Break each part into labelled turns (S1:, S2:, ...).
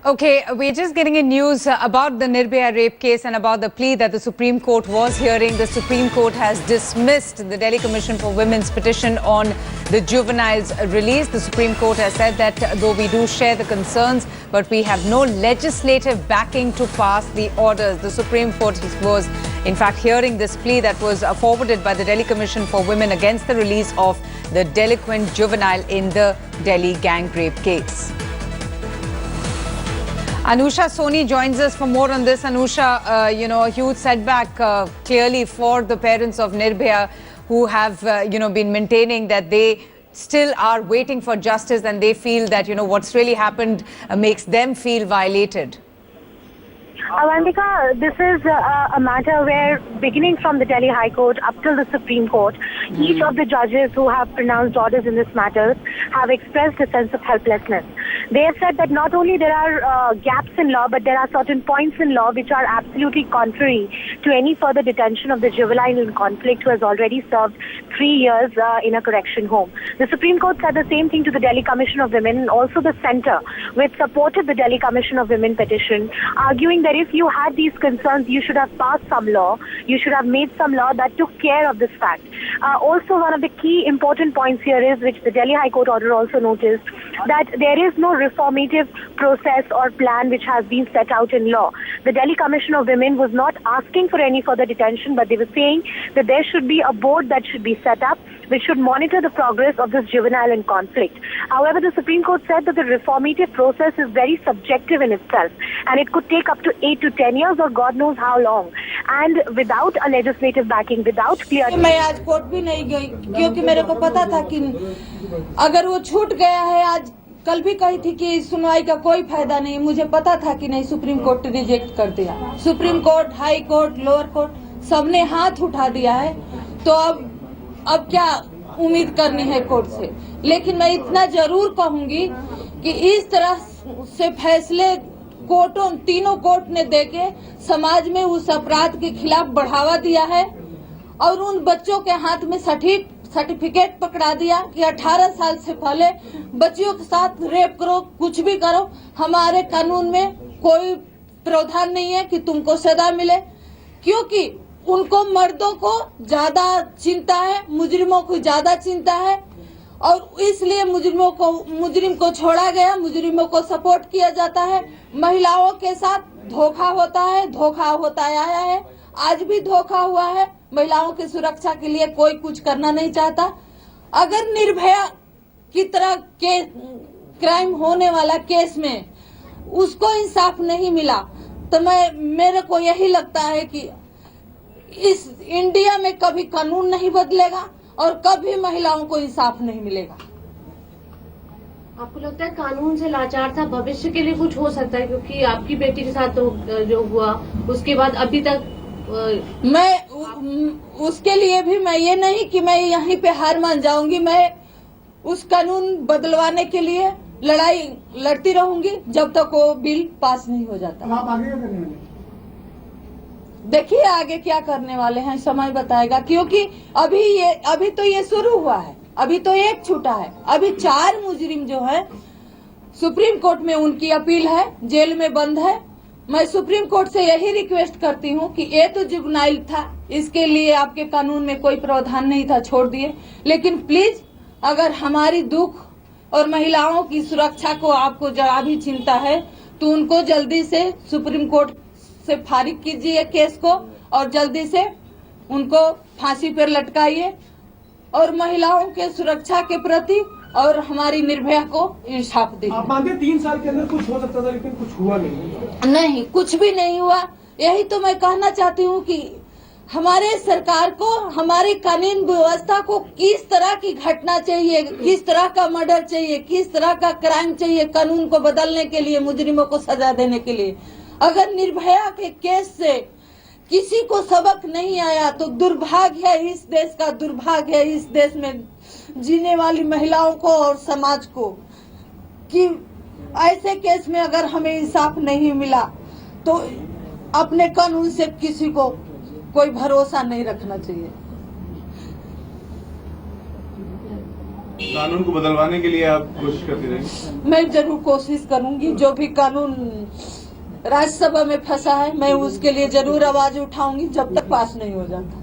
S1: Okay, we're just getting in news about the Nirbhaya rape case and about the plea that the Supreme Court was hearing. The Supreme Court has dismissed the Delhi Commission for Women's petition on the juvenile's release. The Supreme Court has said that though we do share the concerns, but we have no legislative backing to pass the orders. The Supreme Court was, in fact, hearing this plea that was forwarded by the Delhi Commission for Women against the release of the delinquent juvenile in the Delhi gang rape case. Anusha Soni joins us for more on this. Anusha, a huge setback clearly for the parents of Nirbhaya who have, been maintaining that they still are waiting for justice and they feel that, what's really happened makes them feel violated.
S2: Avantika, this is a matter where, beginning from the Delhi High Court up till the Supreme Court, each of the judges who have pronounced orders in this matter have expressed a sense of helplessness. They have said that not only there are gaps in law, but there are certain points in law which are absolutely contrary to any further detention of the juvenile in conflict who has already served 3 years in a correction home. The Supreme Court said the same thing to the Delhi Commission of Women and also the Centre, which supported the Delhi Commission of Women petition, arguing that if you had these concerns, you should have passed some law, you should have made some law that took care of this fact. Also, one of the key important points here is, which the Delhi High Court order also noticed, that there is no reformative process or plan which has been set out in law. The Delhi Commission of Women was not asking for any further detention, but they were saying that there should be a board that should be set up which should monitor the progress of this juvenile in conflict. However, the Supreme Court said that the reformative process is very subjective in itself and it could take up to 8 to 10 years or God knows how long. And without a legislative backing, without clear...
S3: मैं आज court भी नहीं गई क्योंकि मेरे को पता था कि अगर वो छूट गया है, आज कल भी कही थी कि सुनवाई का कोई फायदा नहीं। मुझे पता था कि नहीं, सुप्रीम कोर्ट रिजेक्ट कर दिया। Supreme court, high court, lower court सबने हाथ उठा दिया है, तो अब क्या उम्मीद करनी है कोर्ट से। लेकिन मैं इतना जरूर कहूंगी कि इस तरह से फैसले कोर्टों, तीनों कोर्ट ने देके समाज में उस अपराध के खिलाफ बढ़ावा दिया है और उन बच्चों के हाथ में सर्टिफिकेट पकड़ा दिया कि 18 साल से पहले बच्चियों के साथ रेप करो, कुछ भी करो, हमारे कानून में कोई प्रावधान नहीं है कि तुमको सजा मिले, क्योंकि उनको मर्दों को ज्यादा चिंता है, मुजरिमों को ज्यादा चिंता है और इसलिए मुजरिम को छोड़ा गया, मुजरिमों को सपोर्ट किया जाता है। महिलाओं के साथ धोखा होता है, धोखा होता आया है, आज भी धोखा हुआ है। महिलाओं की सुरक्षा के लिए कोई कुछ करना नहीं चाहता। अगर निर्भया की तरह के क्राइम होने वाला केस में उसको इंसाफ नहीं मिला, तो मेरे को यही लगता है कि इस इंडिया में कभी कानून नहीं बदलेगा और कभी महिलाओं को इंसाफ नहीं मिलेगा।
S4: आपको लगता है कानून से लाचार था, भविष्य के लिए कुछ हो सकता है? क्योंकि आपकी बेटी के साथ तो जो हुआ उसके बाद अभी तक
S3: मैं उसके लिए भी मैं ये नहीं कि मैं यहीं पे हार मान जाऊंगी। मैं उस कानून बदलवाने के लिए लड़ाई लड़ती रहूंगी जब तक वो बिल पास नहीं हो जाता।
S5: आप आगे क्या करने वाले?
S3: देखिए आगे क्या करने वाले हैं, समय बताएगा, क्योंकि अभी तो ये शुरू हुआ है, अभी तो एक छूटा है, अभी 4 मुजरिम जो है सुप्रीम कोर्ट में उनकी अपील है, जेल में बंद है। मैं सुप्रीम कोर्ट से यही रिक्वेस्ट करती हूँ कि ये तो जुवेनाइल था, इसके लिए आपके कानून में कोई प्रावधान नहीं था, छोड़ दिए, लेकिन प्लीज अगर हमारी दुख और महिलाओं की सुरक्षा को आपको जरा भी चिंता है तो उनको जल्दी से सुप्रीम कोर्ट से फारिग कीजिए केस को और जल्दी से उनको फांसी पर लटकाइए और महिलाओं के सुरक्षा के प्रति और हमारी निर्भया को इंसाफ दीजिए।
S5: आप मानते 3 साल के अंदर कुछ हो सकता था, लेकिन कुछ हुआ नहीं,
S3: कुछ भी नहीं हुआ। यही तो मैं कहना चाहती हूँ कि हमारे सरकार को, हमारी कानून व्यवस्था को किस तरह की घटना चाहिए, किस तरह का मर्डर चाहिए, किस तरह का क्राइम चाहिए कानून को बदलने के लिए, मुजरिमों को सजा देने के लिए। अगर निर्भया के केस से किसी को सबक नहीं आया तो दुर्भाग्य है, इस देश का दुर्भाग्य है, इस देश में जीने वाली महिलाओं को और समाज को, कि ऐसे केस में अगर हमें इंसाफ नहीं मिला तो अपने कानून से किसी को कोई भरोसा नहीं रखना चाहिए।
S6: कानून को बदलवाने के लिए आप कोशिश करती रहेंगी?
S3: मैं जरूर कोशिश करूंगी। जो भी कानून राज्यसभा में फंसा है मैं उसके लिए जरूर आवाज उठाऊंगी जब तक पास नहीं हो जाता।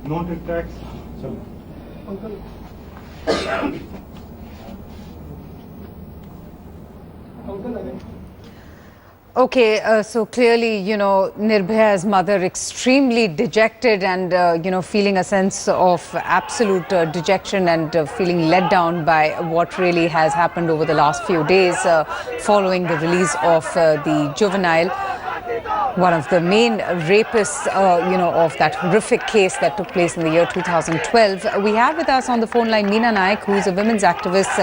S6: Note tax
S1: Okay, so clearly, Nirbhaya's mother extremely dejected and, feeling a sense of absolute dejection and feeling let down by what really has happened over the last few days following the release of the Juvenile, one of the main rapists, of that horrific case that took place in the year 2012. We have with us on the phone line Meena Naik, who is a women's activist.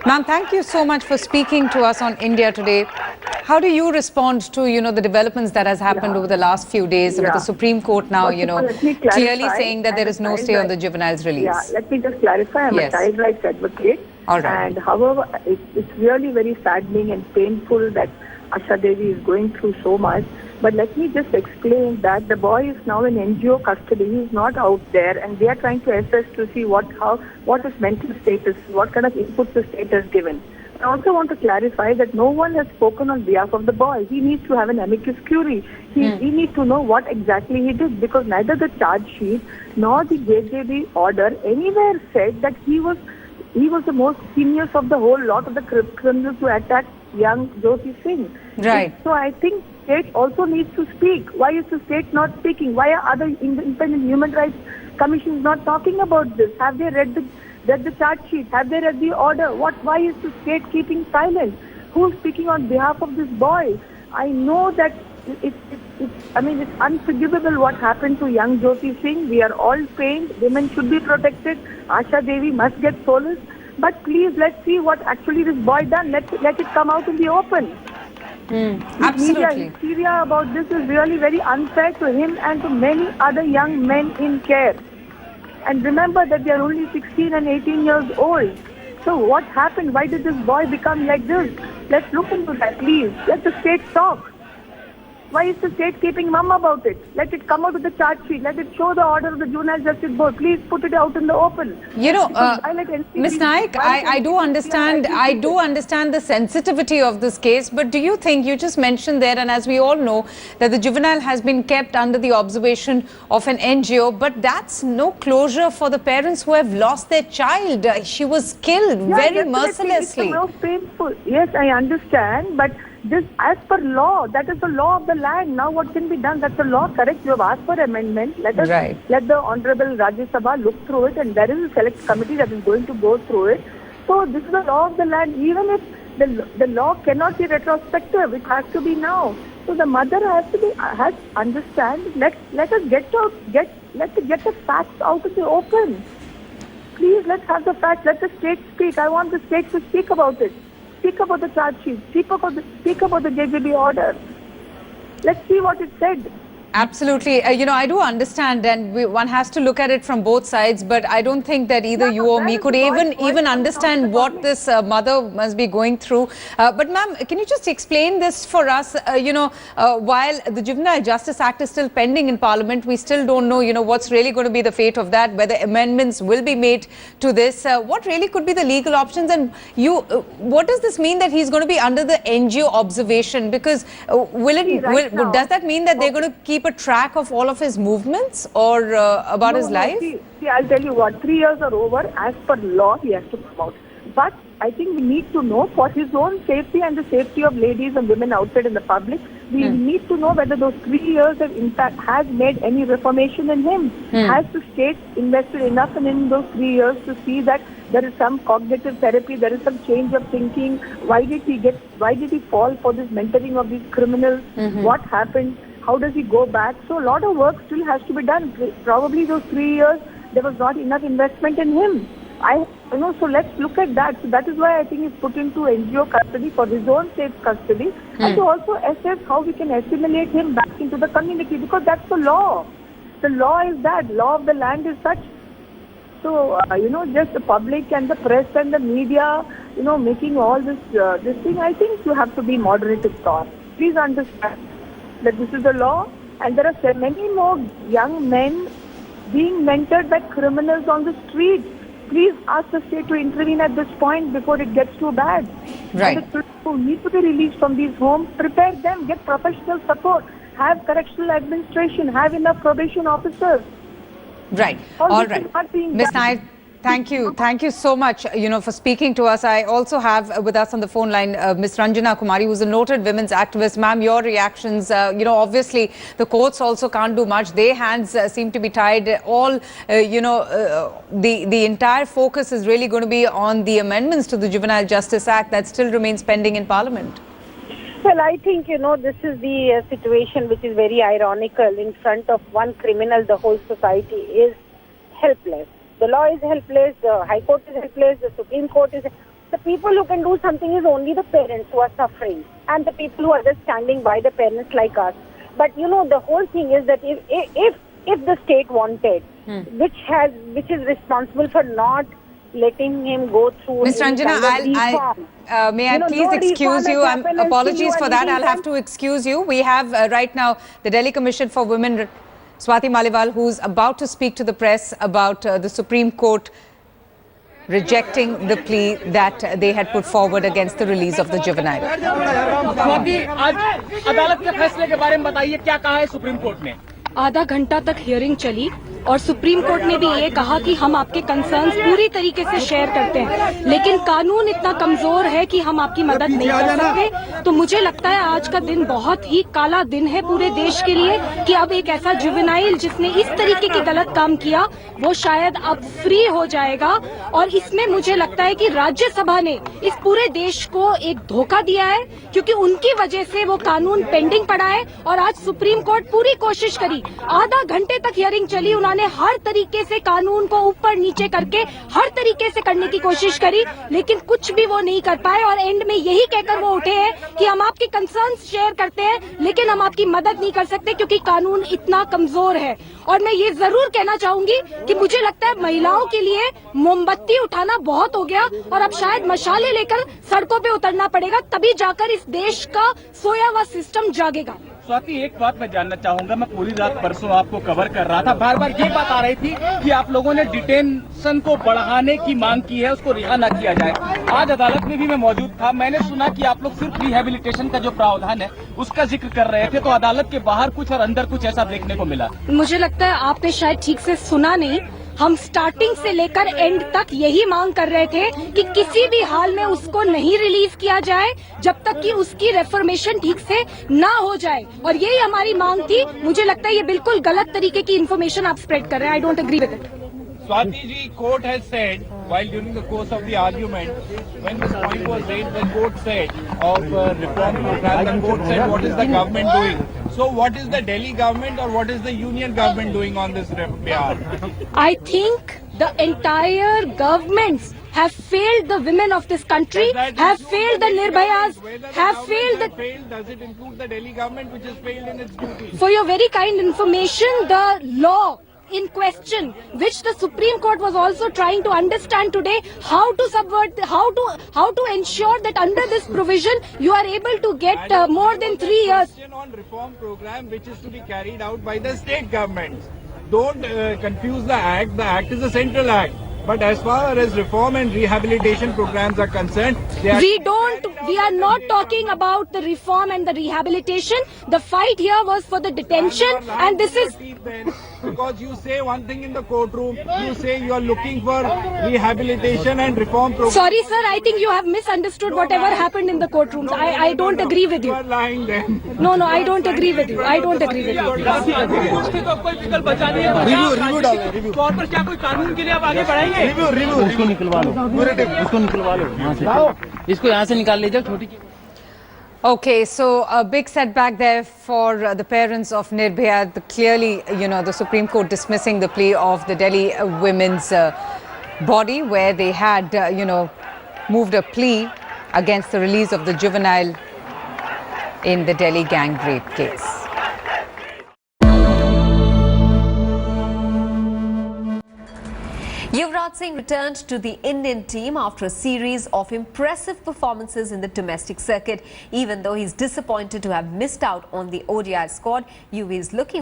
S1: Ma'am, thank you so much for speaking to us on India Today. How do you respond to, the developments that has happened over the last few days with the Supreme Court now, clearly saying that there is no stay on the juvenile's release?
S7: Yeah, let me just clarify. I'm a child rights advocate.
S1: All right.
S7: And however, it's really very saddening and painful that Asha Devi is going through so much. But let me just explain that the boy is now in NGO custody. He is not out there, and they are trying to assess to see what his mental status, what kind of input the state has given. I also want to clarify that no one has spoken on behalf of the boy. He needs to have an amicus curiae. He needs to know what exactly he did, because neither the charge sheet nor the JJB order anywhere said that he was the most heinous of the whole lot of the criminals who attacked young Jyoti Singh.
S1: Right.
S7: So I think state also needs to speak. Why is the state not speaking? Why are other independent human rights commissions not talking about this? Have they read the charge sheet? Have they read the order? Why is the state keeping silent? Who's speaking on behalf of this boy? I know that it's unforgivable what happened to young Jyoti Singh. We are all pained. Women should be protected. Asha Devi must get solace. But please, let's see what actually this boy done. Let it come out in the open.
S1: Absolutely.
S7: Hysteria about this is really very unfair to him and to many other young men in care. And remember that they are only 16 and 18 years old. So what happened? Why did this boy become like this? Let's look into that, please. Let the state talk. Why is the state keeping mum about it? Let it come out with the charge sheet. Let it show the order of the Juvenile Justice Board. Please put it out in the open.
S1: Ms. Naik, I do understand the sensitivity of this case, but do you think, you just mentioned there, and as we all know, that the juvenile has been kept under the observation of an NGO, but that's no closure for the parents who have lost their child. She was killed very mercilessly.
S7: It's the most painful. Yes, I understand, but this, as per law, that is the law of the land. Now what can be done? That's the law, correct? You have asked for amendment. Let the Honorable Rajya Sabha look through it, and there is a select committee that is going to go through it. So this is the law of the land. Even if the law cannot be retrospective, it has to be now. So the mother has understand. Let us get the facts out of the open. Please, let's have the facts. Let the state speak. I want the state to speak about it. Speak about the charge sheet. Speak about the JJB order. Let's see what it said.
S1: Absolutely. I do understand, and one has to look at it from both sides, but I don't think that either you or me could even understand what this mother must be going through. But ma'am, can you just explain this for us? While the Juvenile Justice Act is still pending in Parliament, we still don't know, what's really going to be the fate of that, whether amendments will be made to this. What really could be the legal options, and what does this mean that he's going to be under the NGO observation? Because does that mean that they're going to keep a track of all of his movements or about his life?
S7: See, I'll tell you what, 3 years are over. As per law, he has to come out. But I think we need to know, for his own safety and the safety of ladies and women outside in the public, we need to know whether those 3 years have in fact has made any reformation in him. Has the state invested enough in those 3 years to see that there is some cognitive therapy, there is some change of thinking? Why did he fall for this mentoring of these criminals? What happened? How does he go back? So a lot of work still has to be done. Probably those 3 years, there was not enough investment in him. So let's look at that. So that is why I think he's put into NGO custody for his own safe custody, and to also assess how we can assimilate him back into the community, because that's the law. The law is that. Law of the land is such. So, just the public and the press and the media, making all this thing, I think you have to be moderate with thought. Please understand that this is the law, and there are many more young men being mentored by criminals on the streets. Please ask the state to intervene at this point before it gets too bad.
S1: Right.
S7: And the children who need to be released from these homes, prepare them, get professional support, have correctional administration, have enough probation officers.
S1: Right.
S7: All
S1: All
S7: this
S1: right.
S7: is not being
S1: Ms.
S7: done.
S1: Nair, thank you. Thank you so much, for speaking to us. I also have with us on the phone line Ms. Ranjana Kumari, who's a noted women's activist. Ma'am, your reactions, obviously the courts also can't do much. Their hands seem to be tied. All, the entire focus is really going to be on the amendments to the Juvenile Justice Act that still remains pending in Parliament.
S2: Well, I think, this is the situation which is very ironical. In front of one criminal, the whole society is helpless. The law is helpless, the High Court is helpless, the Supreme Court is... The people who can do something is only the parents who are suffering and the people who are just standing by the parents like us. But, the whole thing is that if the state wanted, which is responsible for not letting him go through...
S1: Ms. Ranjana, may I please excuse you? Apologies for that. I'll have to excuse you. We have right now the Delhi Commission for Women, Swati Maliwal, who's about to speak to the press about the Supreme Court rejecting the plea that they had put forward against the release of the juvenile.
S5: Swati, आज अदालत के फैसले के बारे में बताइए, क्या कहा है सुप्रीम कोर्ट ने?
S8: आधा घंटा तक हियरिंग चली और सुप्रीम कोर्ट ने भी ये कहा कि हम आपके कंसर्न्स पूरी तरीके से शेयर करते हैं, लेकिन कानून इतना कमजोर है कि हम आपकी मदद नहीं कर सकते। तो मुझे लगता है आज का दिन बहुत ही काला दिन है पूरे देश के लिए कि अब एक ऐसा जुवेनाइल जिसने इस तरीके की गलत काम किया वो शायद अब फ्री हो जाएगा। और इसमें मुझे लगता है कि राज्यसभा ने इस पूरे देश को एक धोखा दिया है, क्योंकि उनकी वजह से वो कानून पेंडिंग पड़ा है। और आज सुप्रीम कोर्ट पूरी कोशिश करी, आधा घंटे तक हियरिंग चली, उन्होंने हर तरीके से कानून को ऊपर नीचे करके हर तरीके से करने की कोशिश करी, लेकिन कुछ भी वो नहीं कर पाए। और एंड में यही कहकर वो उठे हैं कि हम आपके कंसर्न्स शेयर करते हैं, लेकिन हम आपकी मदद नहीं कर सकते क्योंकि कानून इतना कमजोर है। और मैं ये जरूर कहना चाहूंगी कि मुझे लगता है महिलाओं के लिए मोमबत्ती उठाना बहुत हो गया और अब शायद मशाले लेकर सड़कों पे उतरना पड़ेगा, तभी जाकर इस देश का सोया हुआ सिस्टम जागेगा।
S5: स्वाति, एक बात मैं जानना चाहूंगा, मैं पूरी रात परसों आपको कवर कर रहा था, बार बार ये बात आ रही थी कि आप लोगों ने डिटेंशन को बढ़ाने की मांग की है, उसको रिहा न किया जाए। आज अदालत में भी मैं मौजूद था, मैंने सुना कि आप लोग सिर्फ रिहेबिलिटेशन का जो प्रावधान है उसका जिक्र कर रहे थे, तो अदालत के बाहर कुछ और अंदर कुछ ऐसा देखने को मिला।
S8: मुझे लगता है आपने शायद ठीक से सुना नहीं, हम स्टार्टिंग से लेकर एंड तक यही मांग कर रहे थे कि किसी भी हाल में उसको नहीं रिलीज किया जाए जब तक कि उसकी रेफॉर्मेशन ठीक से ना हो जाए, और यही हमारी मांग थी। मुझे लगता है ये बिल्कुल गलत तरीके की इन्फॉर्मेशन आप स्प्रेड कर रहे हैं। I don't agree with it.
S5: Swati ji, court has said, while during the course of the argument, when this point was raised, the court said of reform program, the court said what is the government doing? So what is the Delhi government or what is the union government doing on this behalf?
S8: I think the entire governments have failed the women of this country, have failed the Nirbhayas, have failed the...
S5: Does it include the Delhi government which has failed in its duty?
S8: For your very kind information, the law in question, which the Supreme Court was also trying to understand today, how to subvert, how to ensure that under this provision you are able to get more than 3 years.
S5: On reform program which is to be carried out by the state governments. Don't confuse the act. The act is a central act. But as far as reform and rehabilitation programs are concerned,
S8: we are not talking about the reform and the rehabilitation. The fight here was for the detention, and this is...
S5: Because you say one thing in the courtroom, you say you are looking for rehabilitation and reform programs.
S8: Sorry sir, I think you have misunderstood whatever happened in the courtrooms. I don't agree with you.
S5: You are lying then.
S8: No, I don't agree with you. I don't agree with you.
S9: इसको निकलवा लो यहाँ से, इसको यहाँ से निकाल ले जाओ छोटी।
S1: Okay, so a big setback there for the parents of Nirbhaya. Clearly, the Supreme Court dismissing the plea of the Delhi women's body, where they had, moved a plea against the release of the juvenile in the Delhi gang rape case.
S10: Yuvraj Singh returned to the Indian team after a series of impressive performances in the domestic circuit. Even though he's disappointed to have missed out on the ODI squad, Yuvi is looking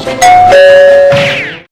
S11: Petition.